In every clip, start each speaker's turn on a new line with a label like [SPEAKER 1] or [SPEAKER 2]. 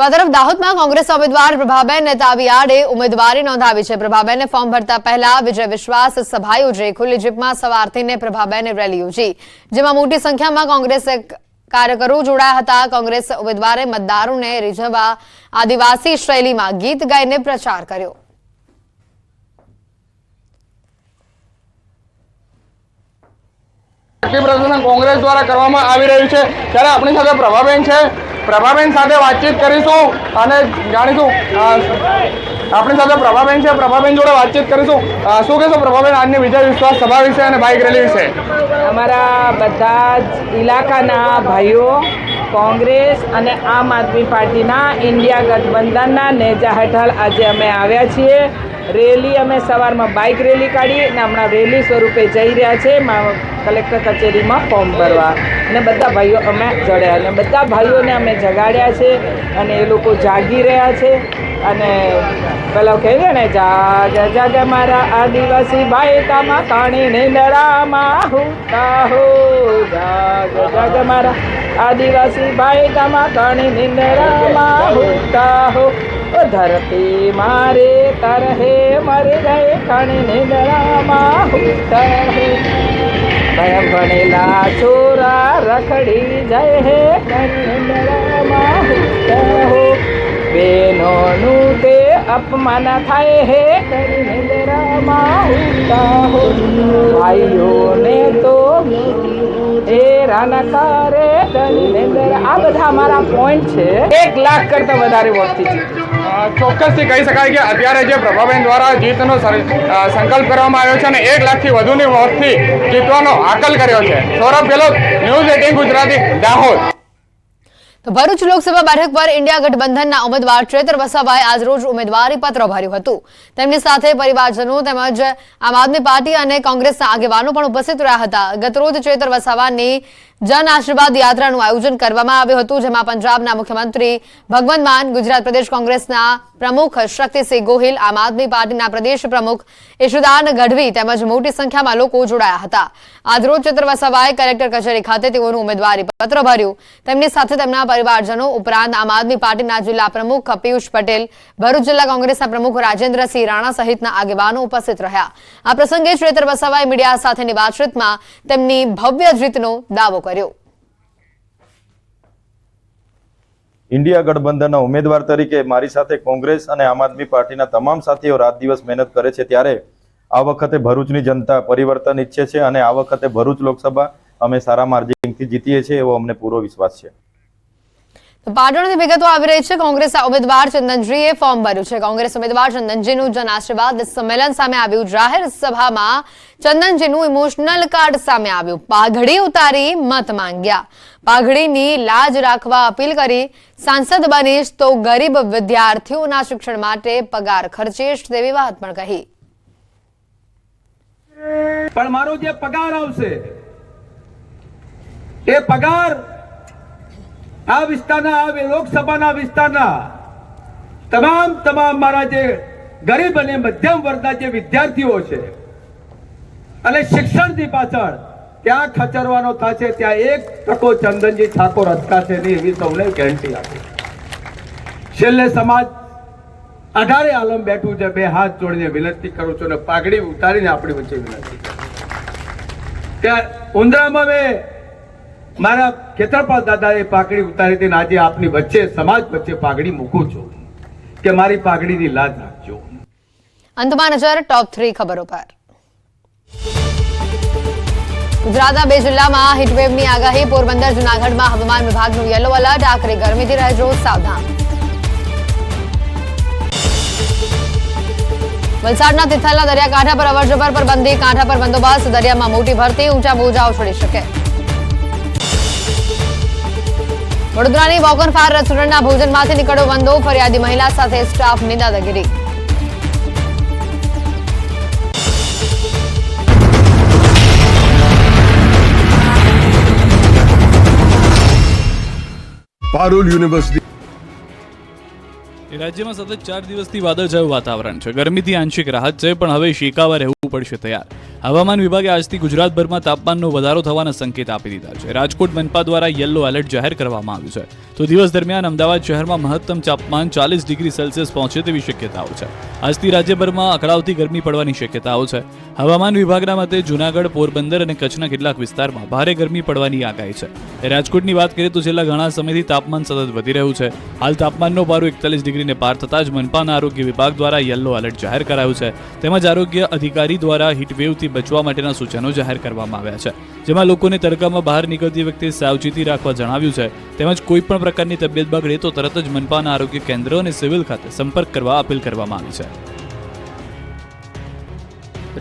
[SPEAKER 1] તો આ તરફ દાહોદમાં કોંગ્રેસ ઉમેદવાર પ્રભાબેન તાવિયાડે ઉમેદવારી નોંધાવી છે। પ્રભાબેને ફોર્મ ભરતા પહેલા વિજય વિશ્વાસ સભા યોજી। ખુલ્લી જીપમાં સવાર થઈને પ્રભાબેને રેલી યોજી, જેમાં મોટી સંખ્યામાં કોંગ્રેસ કાર્યકરો જોડાયા હતા। કોંગ્રેસ ઉમેદવારે મતદારોને રીઝવવા આદિવાસી શૈલીમાં ગીત ગાઈને પ્રચાર કર્યો।
[SPEAKER 2] પ્રદર્શન કોંગ્રેસ દ્વારા કરવામાં આવી રહ્યું છે, ત્યારે આપણી સાથે પ્રભાબેન છે। પ્રભાબેન સાથે વાતચીત કરીશું અને જાણીશું આપણી સાથે પ્રભાબેન છે, પ્રભાબેન જોડે વાતચીત કરીશું। શું કહેશો પ્રભાબેન આજની વિજય વિશ્વાસ સભા વિશે અને બાઇક રેલી વિશે?
[SPEAKER 3] અમારા બધા જ ઇલાકાના ભાઈઓ કોંગ્રેસ અને આમ આદમી પાર્ટીના ઇન્ડિયા ગઠબંધનના નેજા હેઠળ આજે અમે આવ્યા છીએ। રેલી અમે સવારમાં બાઇક રેલી કાઢી અને હમણાં રેલી સ્વરૂપે જઈ રહ્યા છે કલેક્ટર કચેરીમાં ફોર્મ ભરવા, અને બધા ભાઈઓ અમે જડ્યા અને બધા ભાઈઓને અમે જગાડ્યા છે અને એ લોકો જાગી રહ્યા છે। અને પેલો કહીએ ને, જાગ જાગ મારા આદિવાસી ભાઈ તામા કાણી નીંદડામાં હુતા હો, જાગ જાગ મારા આદિવાસી ભાઈ તામા કાણી નીંદડામાં હુતા હો, ધરતી મારે તરહે મરે ગયે કાણી નીંદડામાં હુતા હો, ભણેલા છોરા રખડી જાય હે કાણી નીંદડામાં હુતા હો, બહેનોનું તે અપમાન થાય હે કરી નિંદરામાં હુતા હો, ભાઈઓને તો હેરાન કરે કરી નિંદર। આ બધા અમારા પોઈન્ટ છે। 1 લાખ કરતા વધારે વોટથી જીત્યું।
[SPEAKER 2] ચોક્કસથી કહી શકાય કે અત્યારે જે પ્રભાબેન દ્વારા જીતનો સંકલ્પ કરવામાં આવ્યો છે અને 1 લાખથી વધુની વોટથી જીતવાનો હાકલ કર્યો છે। સૌરભ ગેહલોત, ન્યૂઝ 18 ગુજરાતી, દાહોદ।
[SPEAKER 1] તો ભરૂચ લોકસભા બેઠક પર ઇન્ડિયા ગઠબંધનના ઉમેદવાર ચેતર વસાવાએ આજરોજ ઉમેદવારી પત્ર ભર્યું હતું। તેમની સાથે પરિવારજનો તેમજ આમ આદમી પાર્ટી અને કોંગ્રેસના આગેવાનો પણ ઉપસ્થિત રહ્યા હતા। ગતરોજ ચેતર વસાવાની જન આશીર્વાદ યાત્રાનું આયોજન કરવામાં આવ્યું હતું, જેમાં પંજાબના મુખ્યમંત્રી ભગવંત માન, ગુજરાત પ્રદેશ કોંગ્રેસના પ્રમુખ શક્તિસિંહ ગોહિલ, આમ આદમી પાર્ટીના પ્રદેશ પ્રમુખ ઈશુદાન ગઢવી તેમજ મોટી સંખ્યામાં લોકો જોડાયા હતા। આજરોજ ચેતર વસાવાએ કલેક્ટર કચેરી ખાતે તેઓનું ઉમેદવારી પત્ર ભર્યું। તેમની સાથે તેમના પરિવારજનો ઉપરાંત આમ આદમી પાર્ટીના જિલ્લા પ્રમુખ પિયુષ પટેલ, ભરૂચ જિલ્લા કોંગ્રેસના પ્રમુખ રાજેન્દ્રસિંહ રાણા સહિતના આગેવાનો ઉપસ્થિત રહ્યા। આ પ્રસંગે ચેતર વસાવાએ મીડિયા સાથેની વાતચીતમાં તેમની ભવ્ય જીતનો દાવો કર્યો।
[SPEAKER 4] ઇન્ડિયા ગઠબંધનના ઉમેદવાર તરીકે મારી સાથે કોંગ્રેસ અને આમ આદમી પાર્ટીના તમામ સાથીઓ રાત દિવસ મહેનત કરે છે, ત્યારે આ વખતે ભરૂચની જનતા પરિવર્તન ઈચ્છે છે અને આ વખતે ભરૂચ લોકસભા અમે સારા માર્જિનથી જીતીએ છીએ એવો અમને પૂરો વિશ્વાસ છે।
[SPEAKER 1] તો પાટણની વિગતો આવી રહી છે। કોંગ્રેસના ઉમેદવાર ચંદનજીએ ફોર્મ ભર્યું છે। કોંગ્રેસ ઉમેદવાર ચંદનજીનું જન આશીર્વાદ સંમેલન સામે આવ્યું। જાહેર સભામાં ચંદનજીનું ઇમોશનલ કાર્ડ સામે આવ્યું। પાઘડી ઉતારી મત માંગ્યા, પાઘડીની લાજ રાખવા અપીલ કરી। સાંસદ બનીશ તો ગરીબ વિદ્યાર્થીઓના શિક્ષણ માટે પગાર ખર્ચીશ તેવી વાત પણ કહી।
[SPEAKER 5] પણ મારો જે પગાર આવશે એ પગાર આ વિસ્તારના, આ લોકસભાના વિસ્તારના તમામ મારા જે ગરીબ અને મધ્યમ વર્ગના જે વિદ્યાર્થીઓ છે અને શિક્ષણની પાછળ ત્યાં ખચરવાનો થશે, ત્યાં 1% ચંદનજી ઠાકોર અટકાશે નહીં એવી સૌને ગેરંટી આપી। છેલ્લે સમાજ 18 આલમ બેઠું છે। 2 હાથ જોડીને વિનંતી કરું છું અને પાઘડી ઉતારીને આપણી વચ્ચે વિનંતી કે ઉંદરામાં મેં મારા ખેતરપાલ દાદાએ પાઘડી ઉતારી હતી, આજે આપની વચ્ચે સમાજ વચ્ચે પાઘડી મૂકું છું કે મારી પાઘડીની લાજ રાખજો।
[SPEAKER 1] અંતમાં નજર ટોપ 3 ખબરો પર। ગુજરાતના 2 જિલ્લામાં હીટવેવની આગાહી। પોરબંદર, જૂનાગઢમાં હવામાન વિભાગનું યલો એલર્ટ। આખરે ગરમીથી રહેજો સાવધાન। વલસાડના તિથલના દરિયાકાંઠા પર અવરજવર પર બંધી, કાંઠા પર બંદોબસ્ત। દરિયામાં મોટી ભરતી, ઊંચા મોજાઓ છોડી શકે। વડોદરાની વોકન ફાયર રેસ્ટોરન્ટના ભોજનમાંથી નીકળ્યો વંદો, ફરિયાદી મહિલા સાથે સ્ટાફની દાદાગીરી।
[SPEAKER 6] પારુલ યુનિવર્સિટી।
[SPEAKER 7] રાજ્યમાં સતત 4 દિવસથી વાદળછાયું વાતાવરણ છે। ગરમીથી આંશિક રાહત છે, પણ હવે શેકાવા રહેવું પડશે તૈયાર। હવામાન વિભાગે આજથી ગુજરાતભરમાં તાપમાનનો વધારો થવાના સંકેત આપી દીધા છે. રાજકોટ મનપા દ્વારા યલો એલર્ટ જાહેર કરવામાં આવ્યું છે. તો દિવસ દરમિયાન અમદાવાદ શહેરમાં મહત્તમ તાપમાન 40 ડિગ્રી સેલ્સિયસ પહોંચે તેવી શક્યતાઓ છે. આજથી રાજ્યભરમાં અકળાવતી ગરમી પડવાની શક્યતાઓ છે. હવામાન વિભાગના મતે જૂનાગઢ, પોરબંદર અને કચ્છના કેટલાક વિસ્તારમાં ભારે ગરમી પડવાની આગાહી છે. રાજકોટની વાત કરીએ તો છેલ્લા ઘણા સમયથી તાપમાન સતત વધી રહ્યું છે. હાલ તાપમાનનો પારો 41 ડિગ્રીને પાર થતાં જ મનપાના આરોગ્ય વિભાગ દ્વારા યલો એલર્ટ જાહેર કરાયું છે. તેમજ આરોગ્ય અધિકારી દ્વારા હીટવેવથી બચવા માટેના સૂચનો જાહેર કરવામાં આવ્યા છે, જેમાં લોકોને તડકામાં બહાર નીકળતી વખતે સાવચેતી રાખવા જણાવ્યું છે. તેમજ કોઈ પણ પ્રકારની તબિયત બગડે તો તરત જ મનપાના આરોગ્ય કેન્દ્ર અને સિવિલ ખાતે સંપર્ક કરવા અપીલ કરવામાં આવી છે.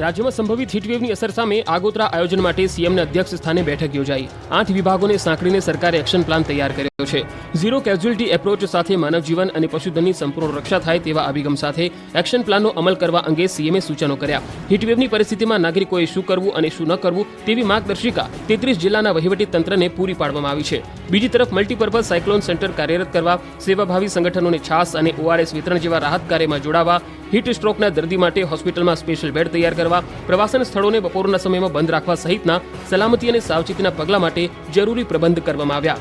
[SPEAKER 8] રાજ્યમાં સંભવિત હીટવેવની અસર સામે આગોતરા આયોજન માટે સીએમના અધ્યક્ષ સ્થાને બેઠક યોજાઈ. 8 વિભાગોને સાંકળીને સરકારે એક્શન પ્લાન તૈયાર કર્યો છે. ઝીરો કેઝ્યુઅલ્ટી એપ્રોચ સાથે માનવ જીવન અને પશુધનની સંપૂર્ણ રક્ષા થાય તેવા અભિગમ સાથે એક્શન પ્લાનનો અમલ કરવા અંગે સીએમએ સૂચનો કર્યા. હીટવેવની પરિસ્થિતિમાં નાગરિકોએ શું કરવું અને શું ન કરવું તેવી માર્ગદર્શિકા 33 જિલ્લાના વહીવટી તંત્રને પૂરી પાડવામાં આવી છે. બીજી તરફ મલ્ટીપર્પઝ સાયક્લોન સેન્ટર કાર્યરત કરવા, સેવાભાવી સંગઠનોને છાસ અને ઓઆરએસ વિતરણ જેવા રાહત કાર્યમાં જોડાવા, હીટ સ્ટ્રોકના દર્દી માટે હોસ્પિટલમાં સ્પેશિયલ બેડ તૈયાર કરવા, પ્રવાસન સ્થળોને બપોરના સમયમાં બંધ રાખવા સહિતના સલામતી અને સાવચેતીના પગલાં માટે જરૂરી પ્રબંધ કરવામાં આવ્યા.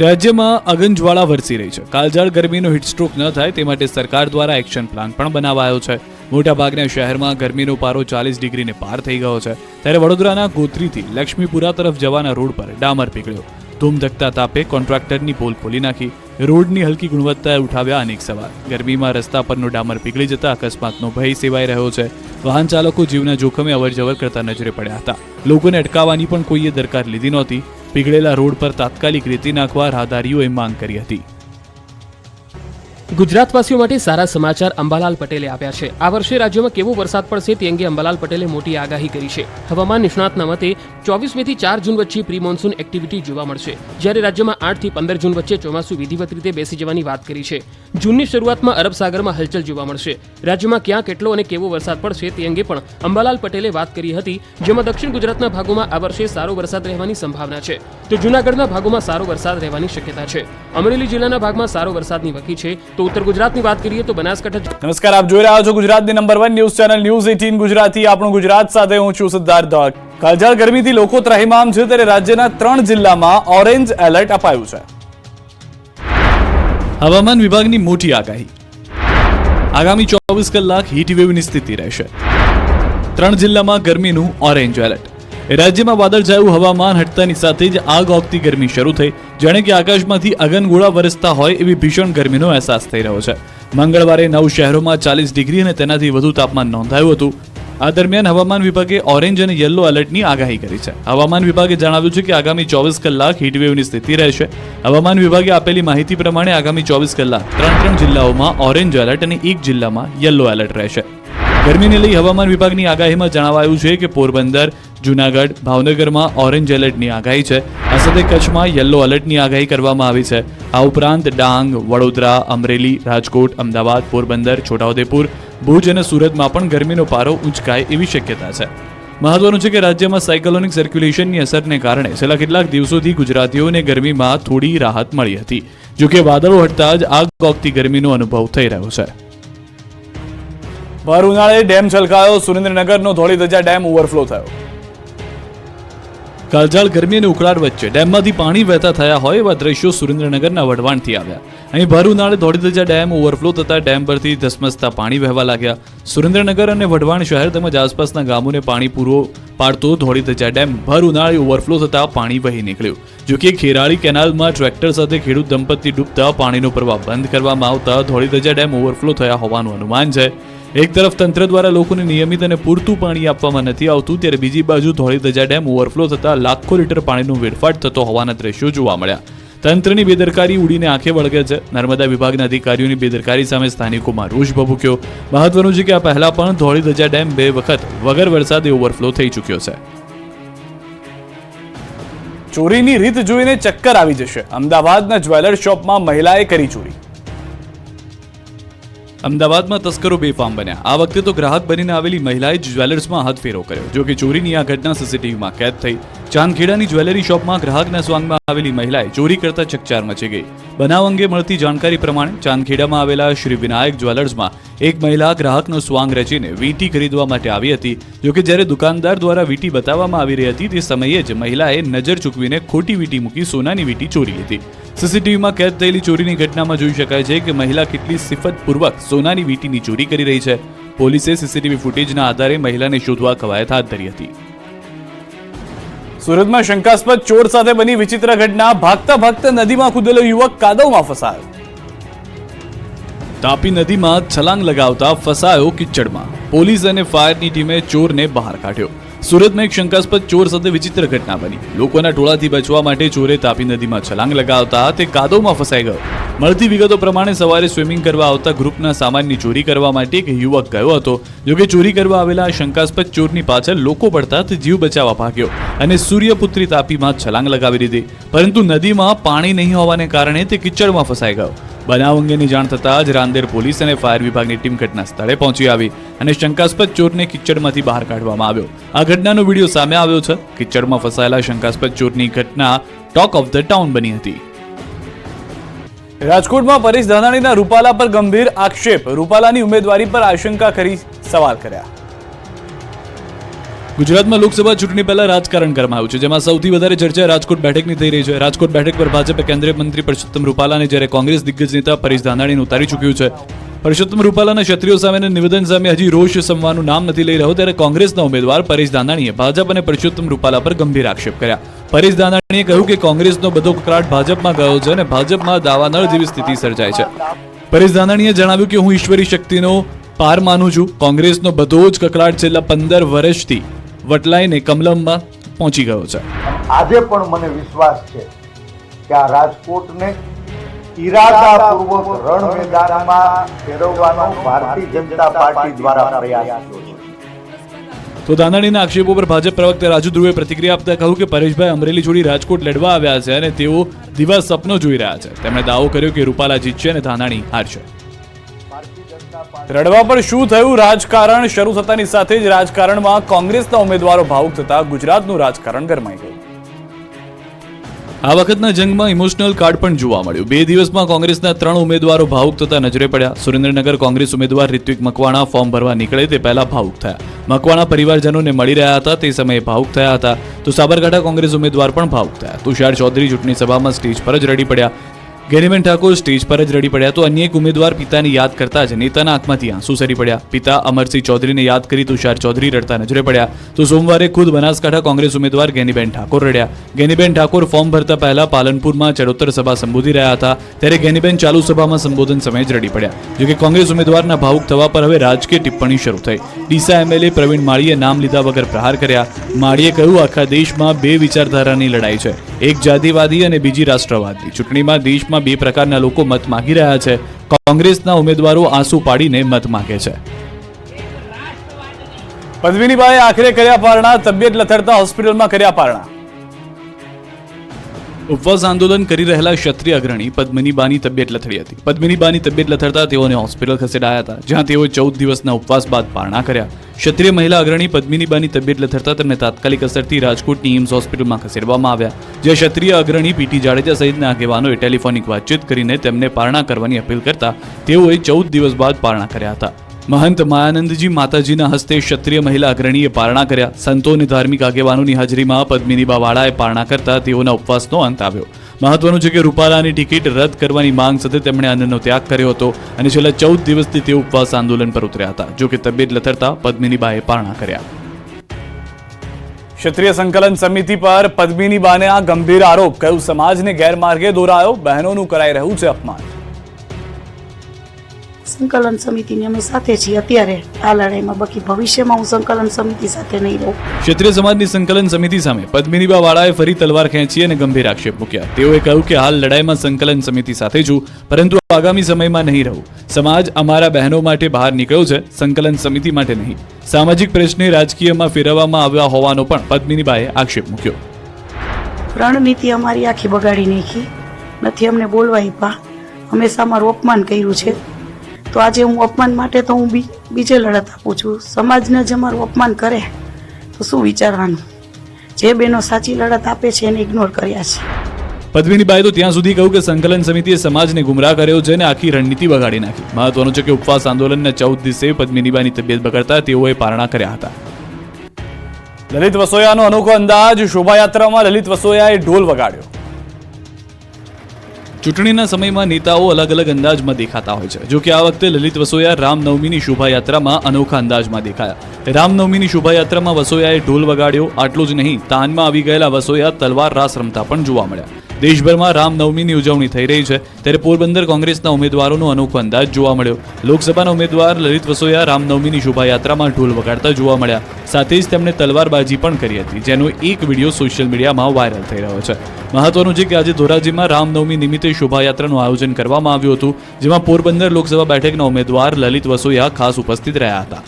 [SPEAKER 7] રાજ્યમાં અગનજ્વાળા વરસી રહી છે. કાળઝાળ ગરમીનો હીટસ્ટ્રોક ન થાય તે માટે સરકાર દ્વારા એક્શન પ્લાન પણ બનાવાયો છે. મોટાભાગના શહેરમાં ગરમીનો પારો 40 ડિગ્રીને પાર થઈ ગયો છે. ત્યારે વડોદરાના ગોત્રીથી લક્ષ્મીપુરા તરફ જવાના રોડ પર ડામર પીગળ્યો. ધૂમધકતા તાપે કોન્ટ્રાક્ટરની પોલ ખોલી નાખી. રોડની હલકી ગુણવત્તાએ ઉઠાવ્યા અનેક સવાલ. ગરમીમાં રસ્તા પરનો ડામર પીગળી જતા અકસ્માતનો ભય સેવાઈ રહ્યો છે. વાહન ચાલકો જીવના જોખમે અવરજવર કરતા નજરે પડ્યા હતા. લોકોને અટકાવવાની પણ કોઈએ દરકાર લીધી નહોતી. પીગળેલા રોડ પર તાત્કાલિક રેતી નાખવા રાહદારીઓએ માંગ કરી હતી.
[SPEAKER 8] ગુજરાતવાસીઓ માટે સારા સમાચાર અંબાલાલ પટેલે આપ્યા છે. આ વર્ષે રાજ્યમાં કેવો વરસાદ પડશે તે અંગે અંબાલાલ પટેલે મોટી આગાહી કરી છે. હવામાન નિષ્ણાતના મતે 24 મેથી 4 જૂન વચ્ચે પ્રી મોન્સૂન એક્ટિવિટી જોવા મળશે, જ્યારે રાજ્યમાં 8 થી 15 જૂન વચ્ચે ચોમાસું વિધિવત રીતે બેસી જવાની વાત કરી છે. જૂનની શરૂઆતમાં અરબ સાગરમાં હલચલ જોવા મળશે. રાજ્યમાં ક્યાં કેટલો અને કેવો વરસાદ પડશે તે અંગે પણ અંબાલાલ પટેલે વાત કરી હતી, જેમાં દક્ષિણ ગુજરાતના ભાગોમાં આ વર્ષે સારો વરસાદ રહેવાની સંભાવના છે, તો જૂનાગઢના ભાગોમાં સારો વરસાદ રહેવાની શક્યતા છે. અમરેલી જિલ્લાના ભાગમાં સારો વરસાદની વકી છે. તો ઉત્તર ગુજરાતની વાત કરીએ તો બનાસકાંઠા.
[SPEAKER 7] નમસ્કાર, આપ જોઈ રહ્યા છો ગુજરાતની number 1 news channel news 18 Gujarati. આપણું ગુજરાત સાથે હું છું સિદ્ધાર્થ દોડ. કાળઝાળ ગરમીથી લોકો ત્રાહિમામ છે, ત્યારે રાજ્યના 3 જિલ્લામાં ઓરેન્જ એલર્ટ અપાયું છે. હવામાન વિભાગની મોટી આગાહી. આગામી 24 કલાક હીટવેવની સ્થિતિ રહેશે. 3 જિલ્લામાં ગરમીનું ઓરેન્જ એલર્ટ. રાજ્યમાં વાદળછાયું હવામાન હટતાની સાથે જ આગ ઓગતી ગરમી શરૂ થઈ. જાણે કે આકાશમાંથી અગનગોળા વરસતા હોય એવી ભીષણ ગરમીનો અહેસાસ થઈ રહ્યો છે. મંગળવારે 9 શહેરોમાં 40 ડિગ્રી અને તેનાથી વધુ તાપમાન નોંધાયું હતું. આ દરમિયાન હવામાન વિભાગે ઓરેન્જ અને યલો એલર્ટની આગાહી કરી છે. હવામાન વિભાગે જણાવ્યું છે કે આગામી 24 કલાક હીટવેવની સ્થિતિ રહેશે. હવામાન વિભાગે આપેલી માહિતી પ્રમાણે આગામી 24 કલાક 3 જિલ્લાઓમાં ઓરેન્જ એલર્ટ અને 1 જિલ્લામાં યલો એલર્ટ રહેશે. ગરમીને લઈ હવામાન વિભાગની આગાહીમાં જણાવાયું છે કે પોરબંદર, જૂનાગઢ, ભાવનગરમાં ઓરેન્જ એલર્ટની આગાહી છે. આ સાથે કચ્છમાં યલો એલર્ટની આગાહી કરવામાં આવી છે. આ ઉપરાંત ડાંગ, વડોદરા, અમરેલી, રાજકોટ, અમદાવાદ, પોરબંદર, છોટાઉદેપુર, ભુજ અને સુરતમાં પણ ગરમીનો પારો ઊંચકાય એવી શક્યતા છે. મહત્વનું છે કે રાજ્યમાં સાયક્લોનિક સર્ક્યુલેશનની અસરને કારણે છેલ્લા કેટલાક દિવસોથી ગુજરાતીઓને ગરમીમાં થોડી રાહત મળી હતી. જોકે વાદળો હટતા જ આગ ઓગતી ગરમીનો અનુભવ થઈ રહ્યો છે. ભર ઉનાળે ડેમ છલકાયો. સુરેન્દ્રનગરનો ધોળીધજા ડેમ ઓવરફ્લો થયો. કાળઝાળ ગરમી અને ઉકળાટ વચ્ચે ડેમમાંથી પાણી વહેતા થયા હોય એવા દ્રશ્યો સુરેન્દ્રનગરના વઢવાણથી આવ્યા. અહીં ભર ઉનાળે ધોળીધજા ડેમ ઓવરફ્લો થતા ડેમ પરથી ધસમસતા પાણી વહેવા લાગ્યા. સુરેન્દ્રનગર અને વઢવાણ શહેર તેમજ આસપાસના ગામોને પાણી પૂરો પાડતો ધોળીધજા ડેમ ભર ઉનાળે ઓવરફ્લો થતા પાણી વહી નીકળ્યું. જોકે ખેરાળી કેનાલમાં ટ્રેક્ટર સાથે ખેડૂત દંપતી ડૂબતા પાણીનો પ્રવાહ બંધ કરવામાં આવતા ધોળીધજા ડેમ ઓવરફ્લો થયા હોવાનું અનુમાન છે. એક તરફ તંત્ર દ્વારા લોકોને નિયમિત અને પૂરતું પાણી આપવામાં નથી આવતું, ત્યારે બીજી બાજુ ધોળીધજા ડેમ ઓવરફ્લો થતા લાખો લીટર પાણીનો વેડફાટ થતો હોવાના દ્રશ્યો જોવા મળ્યા. તંત્રની બેદરકારી ઉડીને આંખે વળગે છે. નર્મદા વિભાગના અધિકારીઓની બેદરકારી સામે સ્થાનિકોમાં રોષ ભભૂક્યો. મહત્વનું છે કે આ પહેલા પણ ધોળીધજા ડેમ 2 વખત વગર વરસાદે ઓવરફ્લો થઈ ચૂક્યો છે. ચોરીની રીત જોઈને ચક્કર આવી જશે. અમદાવાદના જ્વેલર શોપમાં મહિલાએ કરી ચોરી. અમદાવાદમાં તસ્કરો બેફામ બન્યા. આ વખતે તો ગ્રાહક બનીને આવેલી મહિલાએ જ્વેલર્સમાં હાથફેરો કર્યો. જો કે ચોરીની આ ઘટના સીસીટીવીમાં કેદ થઈ. ચાંદખેડાની જ્વેલરી શોપમાં ગ્રાહકના સ્વાંગમાં આવેલી મહિલાએ ચોરી કરતા ચકચાર મચી ગઈ. બનાવ અંગે મળતી જાણકારી પ્રમાણે ચાંદખેડામાં આવેલા શ્રી વિનાયક જ્વેલર્સમાં એક મહિલા ગ્રાહકનો સ્વાંગ રચીને વીંટી ખરીદવા માટે આવી હતી. જોકે જ્યારે દુકાનદાર દ્વારા વીંટી બતાવવામાં આવી રહી હતી તે સમયે જ મહિલાએ નજર ચૂકવીને ખોટી વીંટી મૂકી સોનાની વીંટી ચોરી લીધી. સીસીટીવીમાં કેદ થયેલી ચોરીની ઘટનામાં જોઈ શકાય છે કે મહિલા કેટલી સિફતપૂર્વક સોનાની વીંટીની ચોરી કરી રહી છે. પોલીસે સીસીટીવી ફૂટેજના આધારે મહિલાને શોધવા કવાયત હાથ ધરી હતી. સુરતમાં શંકાસ્પદ ચોર સાથે બની વિચિત્ર ઘટના. ભાગતા ભાગતા નદીમાં કૂદેલો યુવક કાદવમાં ફસાયો. તાપી નદીમાં છલાંગ લગાવતા ફસાયો કિચડમાં. પોલીસ અને ફાયરની ટીમે ચોરને બહાર કાઢ્યો. સુરતમાં એક શંકાસ્પદ ચોર સાથે વિચિત્ર ઘટના બની. લોકોના ટોળાથી બચવા માટે ચોરે તાપી નદીમાં છલાંગ લગાવતા તે કાદવમાં ફસાઈ ગયો. મળતી વિગતો પ્રમાણે સવારે સ્વિમિંગ કરવા આવતા ગ્રુપના સામાનની ચોરી કરવા માટે એક યુવક ગયો હતો. જોકે ચોરી કરવા આવેલા શંકાસ્પદ ચોરની પાછળ લોકો પડતા તે જીવ બચાવવા ભાગ્યો અને સૂર્યપુત્રી તાપીમાં છલાંગ લગાવી દીધી. પરંતુ નદીમાં પાણી નહીં હોવાને કારણે તે કિચડમાં ફસાઈ ગયો. બનાવ અંગેની જાણ થતાં જ રાંદેર પોલીસ અને ફાયર વિભાગની ટીમ ઘટના સ્થળે પહોંચી આવી અને શંકાસ્પદ ચોરને કિચડમાંથી બહાર કાઢવામાં આવ્યો. આ ઘટનાનો વિડીયો સામે આવ્યો છે. કિચડમાં ફસાયેલા શંકાસ્પદ ચોરની ઘટના ટોક ઓફ ધ ટાઉન બની હતી. રાજકોટમાં પરેશ ધાનાણીના રૂપાલા પર ગંભીર આક્ષેપ. રૂપાલાની ઉમેદવારી પર આશંકા કરી સવાલ કર્યા. ગુજરાતમાં લોકસભા ચૂંટણી પહેલા રાજકારણ ગરમાયું છે, જેમાં સૌથી વધારે ચર્ચા રાજકોટ બેઠકની થઈ રહી છે. રાજકોટ બેઠક પર ભાજપે કેન્દ્રીય મંત્રી પરસોત્તમ રૂપાલાને જ્યારે કોંગ્રેસ દિગ્ગજ નેતા પરેશ ધાનાણીને ઉતારી ચૂક્યું છે. પરસોત્તમ રૂપાલાના ક્ષત્રિયો સામેના નિવેદન સામે હજી રોષ સમવાનું નામ નથી લઈ રહ્યો, ત્યારે કોંગ્રેસના ઉમેદવાર પરેશ ધાનાણીએ ભાજપ અને પરસોત્તમ રૂપાલા પર ગંભીર આક્ષેપ કર્યા. પરેશ ધાનાણીએ કહ્યું કે કોંગ્રેસનો બધો કકળાટ ભાજપમાં ગયો છે અને ભાજપમાં દાવાનળ જેવી સ્થિતિ સર્જાય છે. પરેશ ધાનાણીએ જણાવ્યું કે હું ઈશ્વરી શક્તિનો પાર માનું છું. કોંગ્રેસનો બધો જ કકળાટ છેલ્લા 15 વર્ષથી વટલાઈને કમલમમાં પહોંચી ગયો છે.
[SPEAKER 9] આજે પણ મને વિશ્વાસ છે કે આ રાજકોટને ઈરાદાપૂર્વક રણ મેદાનમાં ફેરવવાનો ભારતીય જનતા પાર્ટી દ્વારા પ્રયાસ થયો છે.
[SPEAKER 7] તો ધાનાણીના આક્ષેપો પર ભાજપ પ્રવક્તા રાજુ ધ્રુવે પ્રતિક્રિયા આપતા કહ્યું કે પરેશભાઈ અમરેલી છોડી રાજકોટ લડવા આવ્યા છે અને તેઓ દિવસ સપનો જોઈ રહ્યા છે. તેમણે દાવો કર્યો કે રૂપાલા જીતશે અને ધાનાણી હારશે. રડવા પર શું થયું? રાજકારણ શરૂ થતાની સાથે જ રાજકારણમાં કોંગ્રેસના ઉમેદવારો ભાવુક થતા ગુજરાતનું રાજકારણ ગરમાઈ ગયું. આ વખતના જંગમાં ઇમોશનલ કાર્ડ પણ જોવા મળ્યું. 2 દિવસમાં કોંગ્રેસના 3 ઉમેદવારો ભાવુક થતા નજરે પડ્યા. સુરેન્દ્રનગર કોંગ્રેસ ઉમેદવાર રિત્વિક મકવાણા ફોર્મ ભરવા નીકળે તે પહેલા ભાવુક થયા. મકવાણા પરિવારજનોને મળી રહ્યા હતા તે સમયે ભાવુક થયા હતા. તો સાબરકાંઠા કોંગ્રેસ ઉમેદવાર પણ ભાવુક થયા. તુષાર ચૌધરી ચૂંટણી સભામાં સ્ટેજ પર જ રડી પડ્યા. ગેનીબેન ઠાકોર સ્ટેજ પર જ રડી પડ્યા. તો અન્ય એક ઉમેદવાર પિતાને યાદ કરતા જ નેતાના આંખમાંથી આંસુ સરી પડ્યા. પિતા અમરસિંહ ચૌધરીને યાદ કરી તુષાર ચૌધરી રડતા નજરે પડ્યા. તો સોમવારે ખુદ બનાસકાંઠા કોંગ્રેસ ઉમેદવાર ગેનીબેન ઠાકોર રડ્યા. ગેનીબેન ઠાકોર ફોર્મ ભરતા પહેલા પાલનપુરમાં ચડોતર સભા સંબોધી રહ્યા હતા, ત્યારે ગેનીબેન ચાલુ સભામાં સંબોધન સમયે જ રડી પડ્યા. જોકે કોંગ્રેસ ઉમેદવારના ભાવુક થવા પર હવે રાજકીય ટિપ્પણી શરૂ થઈ. ડીસા એમએલએ પ્રવીણ માળીએ નામ લીધા વગર પ્રહાર કર્યા. માળીએ કહ્યું, આખા દેશમાં 2 વિચારધારાની લડાઈ છે, એક જાતિવાદી અને બીજી રાષ્ટ્રવાદી. ચૂંટણીમાં દેશમાં 2 પ્રકારના લોકો મત માંગી રહ્યા છે. કોંગ્રેસના ઉમેદવારો આંસુ પાડીને મત માંગે છે. પદ્મિનીબાએ આખરે કર્યા પારણા. તબિયત લથડતા હોસ્પિટલમાં કર્યા પારણા. ઉપવાસ આંદોલન કરી રહેલા ક્ષત્રિય અગ્રણી પદ્મિનીબાની તબિયત લથડી હતી. પદ્મિનીબાની તબિયત લથડતા તેઓને હોસ્પિટલ ખસેડાયા હતા, જ્યાં તેઓએ 14 દિવસના ઉપવાસ બાદ પારણા કર્યા. ક્ષત્રિય મહિલા અગ્રણી પદ્મિનીબાની તબિયત લથડતા તેમને તાત્કાલિક અસરથી રાજકોટની એમ્સ હોસ્પિટલમાં ખસેડવામાં આવ્યા, જ્યાં ક્ષત્રિય અગ્રણી પીટી જાડેજા સહિતના આગેવાનોએ ટેલિફોનિક વાતચીત કરીને તેમને પારણા કરવાની અપીલ કરતા તેઓએ 14 દિવસ બાદ પારણા કર્યા હતા. મહંત માયાનંદજી માતાજીના હસ્તે ક્ષત્રિય મહિલા અગ્રણીએ પારણા કર્યા. સંતો અને ધાર્મિક આગેવાનોની હાજરીમાં પદ્મિનીબા વાળાએ પારણા કરતા તેઓના ઉપવાસનો અંત આવ્યો. મહત્વનું છે કે રૂપાલાની ટિકિટ રદ કરવાની માંગ સાથે તેમણે અન્નનો ત્યાગ કર્યો હતો અને છેલ્લા 14 દિવસથી તેઓ ઉપવાસ આંદોલન પર ઉતર્યા હતા. જો કે તબિયત લથડતા પદ્મિનીબાએ પારણા કર્યા. ક્ષત્રિય સંકલન સમિતિ પર પદ્મિનીબાને આ ગંભીર આરોપ. કયું સમાજને ગેરમાર્ગે દોરાયો, બહેનોનું કરાઈ રહ્યું છે અપમાન.
[SPEAKER 10] સંકલન સમિતિની અમે સાથે છીએ અત્યારે આ લડાઈમાં, બાકી ભવિષ્યમાં હું સંકલન સમિતિ સાથે નહીં રહું.
[SPEAKER 7] ક્ષત્રિય સમાજની સંકલન સમિતિ સામે પદ્મિનીબા વાળાએ ફરી તલવાર ખેંચી અને ગંભીર આક્ષેપ મૂક્યા. તેઓએ કહ્યું કે હાલ લડાઈમાં સંકલન સમિતિ સાથે છું, પરંતુ આગામી સમયમાં નહીં રહું. સમાજ અમારા બહેનો માટે બહાર નીકળ્યો છે, સંકલન સમિતિ માટે નહીં. સામાજિક પ્રશ્ને રાજકીયમાં ફેરવવામાં આવ્યા હોવાનો પણ પદ્મિનીબાએ આક્ષેપ મૂક્યો.
[SPEAKER 10] રણનીતિ અમારી આખી બગાડી નાખી, નથી અમને બોલવા આપ્યા, હંમેશા અમારું અપમાન કર્યું છે. તો આજે હું અપમાન માટે તો હું બીજે લડત આપું છું. સમાજને જ અમારું અપમાન કરે તો શું વિચારવાનું? જે બહેનો સાચી લડત આપે છે એને ઇગ્નોર કર્યા છે.
[SPEAKER 7] પદ્મિનીબાઈએ તો ત્યાં સુધી કહ્યું કે સંકલન સમિતિએ સમાજને ગુમરાહ કર્યો છે અને આખી રણનીતિ બગાડી નાખી. મહત્વનું છે કે ઉપવાસ આંદોલનના 14 દિવસે પદ્મિનીબાઈની તબિયત બગડતા તેઓએ પારણા કર્યા હતા.
[SPEAKER 11] લલિત વસોયાનો અનોખો અંદાજ. શોભાયાત્રામાં લલિત વસોયાએ ઢોલ વગાડ્યો.
[SPEAKER 7] ચૂંટણીના સમયમાં નેતાઓ અલગ અલગ અંદાજમાં દેખાતા હોય છે. જો કે આ વખતે લલિત વસોયા રામનવમીની શોભાયાત્રામાં અનોખા અંદાજમાં દેખાયા. રામનવમીની શોભાયાત્રામાં વસોયાએ ઢોલ વગાડ્યો. આટલું જ નહીં, તાનમાં આવી ગયેલા વસોયા તલવાર રાસ રમતા પણ જોવા મળ્યા. દેશભરમાં રામનવમીની ઉજવણી થઈ રહી છે ત્યારે પોરબંદર કોંગ્રેસના ઉમેદવારોનો અનોખો અંદાજ જોવા મળ્યો. લોકસભાના ઉમેદવાર લલિત વસોયા રામનવમીની શોભાયાત્રામાં ઢોલ વગાડતા જોવા મળ્યા. સાથે જ તેમણે તલવારબાજી પણ કરી હતી, જેનો એક વિડીયો સોશિયલ મીડિયામાં વાયરલ થઈ રહ્યો છે. મહત્વનું છે કે આજે ધોરાજીમાં રામનવમી નિમિત્તે શોભાયાત્રાનું આયોજન કરવામાં આવ્યું હતું, જેમાં પોરબંદર લોકસભા બેઠકના ઉમેદવાર લલિત વસોયા ખાસ ઉપસ્થિત રહ્યા હતા.